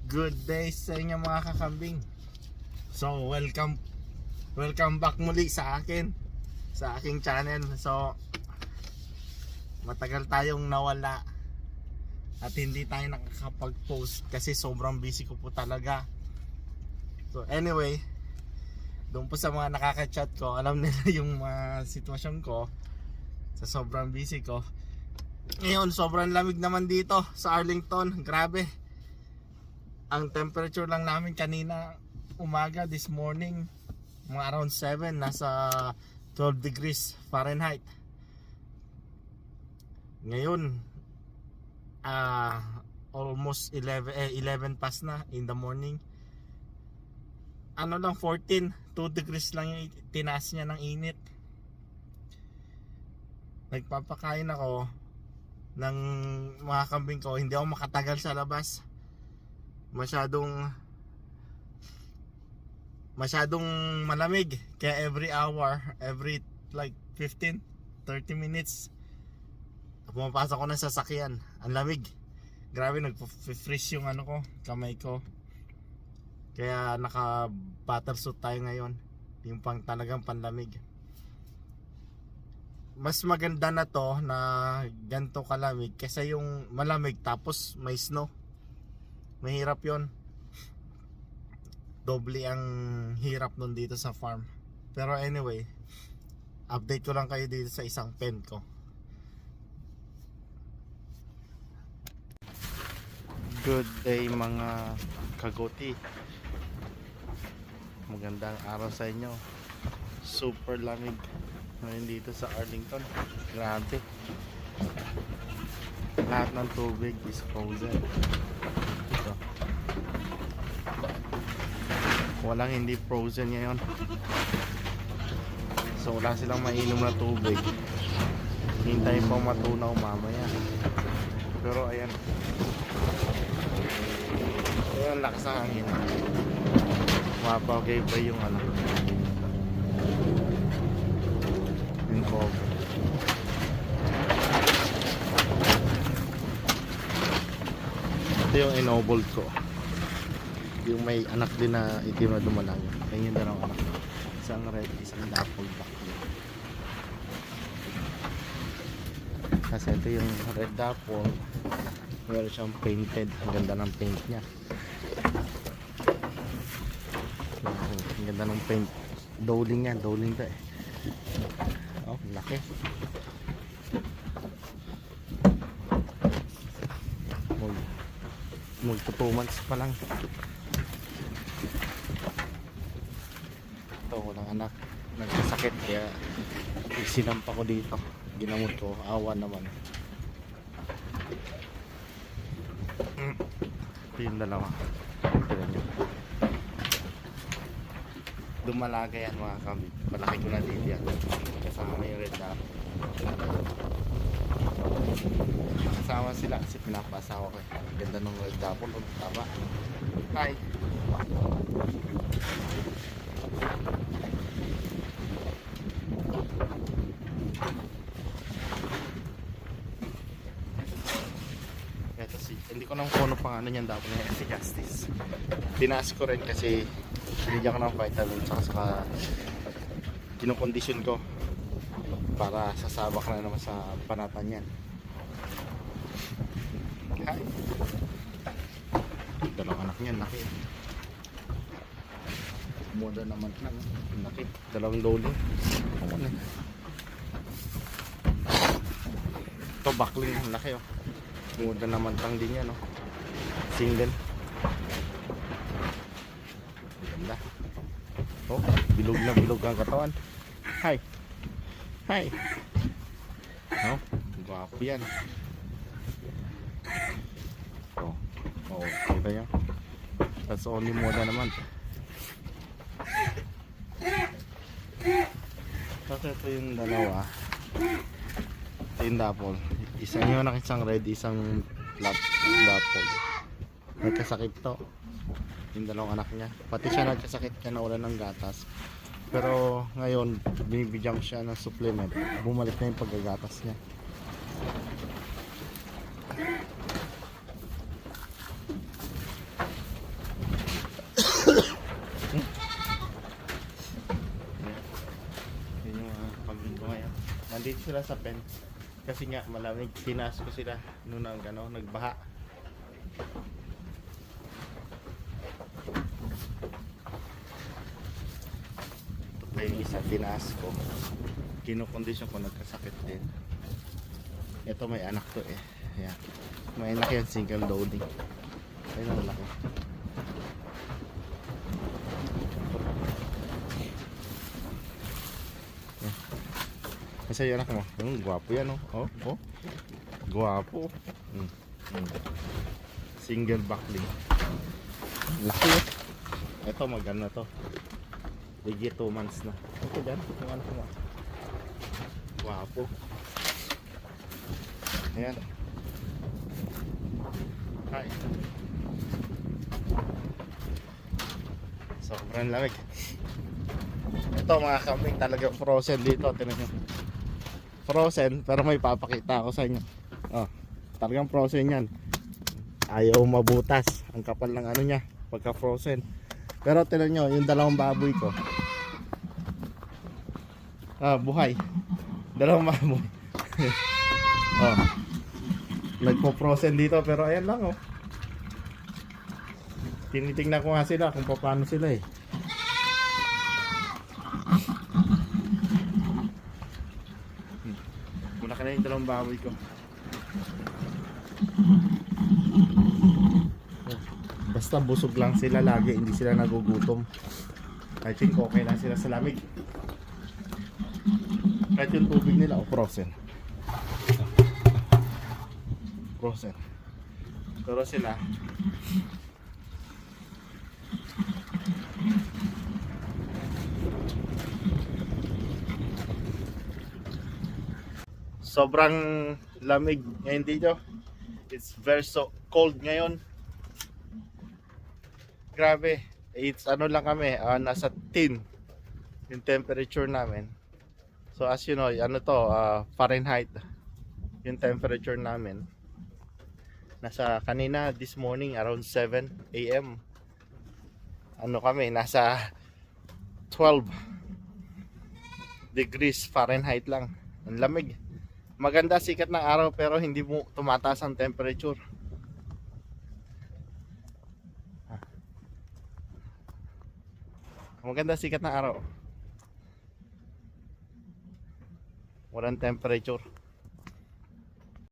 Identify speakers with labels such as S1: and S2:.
S1: Good day sa inyo mga kakambing. So welcome back muli sa aking channel. So matagal tayong nawala at hindi tayo nakakapag-post kasi sobrang busy ko po talaga. So anyway, doon po sa mga nakaka-chat ko, alam nila yung sitwasyon ko sa sobrang busy ko. Ngayon sobrang lamig naman dito sa Arlington. Grabe. Ang temperature lang namin kanina umaga, this morning, mga around 7, nasa 12 degrees Fahrenheit. Ngayon almost 11 past na in the morning. Ano lang, 2 degrees lang yung tinaas niya ng init. Nagpapakain ako ng mga kambing ko, hindi ako makatagal sa labas. Masyadong malamig, kaya every hour, every like 15-30 minutes pumapasok ko ng sasakyan. Ang lamig, grabe, nagpo-freeze yung kamay ko. Kaya naka buttersuit tayo ngayon, yung talagang panlamig. Mas maganda na to na ganito kalamig kaysa yung malamig tapos may snow. Mahirap yon. Doble ang hirap nun dito sa farm. Pero anyway, update ko lang kayo dito sa isang pen ko. Good day mga kagoti. Magandang araw sa inyo. Super lamig ngayon dito sa Arlington. Grabe. Lahat ng tubig is frozen. Ito. Walang hindi frozen ngayon. So wala silang mainom na tubig. Hintayin pang matunaw mamaya. Pero ayan. Ayan, lakas ng hangin. Mapagay pa yung yung cover. Ito yung inobold ko. Yung may anak din na itim na dumalang. Yan yung dalawang anak. Isang red, isang dapple black. Kasi ito yung red dapple. Meron siyang painted. Ang ganda ng paint niya. Ang ganda ng paint. Dowling yan. Dowling to eh. Oh, laki. Magto 2 months pa lang. Ito, walang anak. Nagkasakit kaya sinampa ko dito. Ginamot ko. Awa naman. Ito yung dalawa. Tignan nyo. Dumalaga yan mga kambing. Malaki ko na dito yan. Kasama yung red dot. Kasama sila kasi pinapasawa ko eh. Ganda ng red dapple. Tama. Hi. Ito hindi ko nang kung ano pangalan niyan dapat na si Justice. Tinaas ko rin kasi binigyan ko ng vitamin saka kinokondisyon ko para sasabak na naman sa panatan yan. Hi. Dalawang anak niyan, laki. Moda naman lang, laki. Dalawang lolo. Ito backling, laki oh. Moda naman lang din yan oh. Single. Ganda. Oh, bilog na bilog ang katawan. Hi. Hi. Oh, gwapo yan. Oh, kita nyo. That's only moda naman. Kasi ito yung dalawa. Ito yung dapple. Isang yun, isang red, isang dapple. Nagkasakit to. Yung dalawang anak niya. Pati siya nagkasakit ka na ulan ng gatas. Pero ngayon, binibigyan siya ng supplement. Bumalik na yung paggagatas niya. sila sa pen. Kasi nga malamig, tinaas ko sila nung nagbaha. Ito pa yung isa, tinaas ko. Kinokondisyon ko, nagkasakit din. Ito may anak to eh. Ayan. May anak yan, single loading. Ayun ang laki. Kasi yung anak mo, gwapo yan oh. Oh. Gwapo. Single backling. Laki oh. Ito maganda to. Ligi 2 months na. Ito dyan, yung anak mo. Gwapo. Ayan. Hi. Sobrang lamig. Ito mga kambing talagang frozen dito. Tingnan nyo. Frozen pero may papakita ako sa inyo. Oh, talagang frozen yan. Ayaw mabutas. Ang kapal ng ano niya pagka frozen. Pero tingnan nyo yung dalawang baboy ko. Buhay. Dalawang baboy. Oh. Nagpo-frozen dito pero ayan lang oh. Tinitingnan ko nga sila kung paano sila eh. Muna ka na yung dalawang baboy ko. Basta busog lang sila lagi, hindi sila nagugutom. I think okay lang sila sa lamig. Kahit yung tubig nila frozen. Frozen. Pero sila sobrang lamig ngayon dito. It's very so cold ngayon. Grabe. It's ano lang kami, nasa 10 yung temperature namin. So as you know, ano to, Fahrenheit yung temperature namin. Nasa kanina this morning around 7 AM. Ano kami, nasa 12 degrees Fahrenheit lang. Ang lamig. Maganda sikat ng araw pero hindi mo tumataas ang temperature. Maganda sikat ng araw. Walang temperature.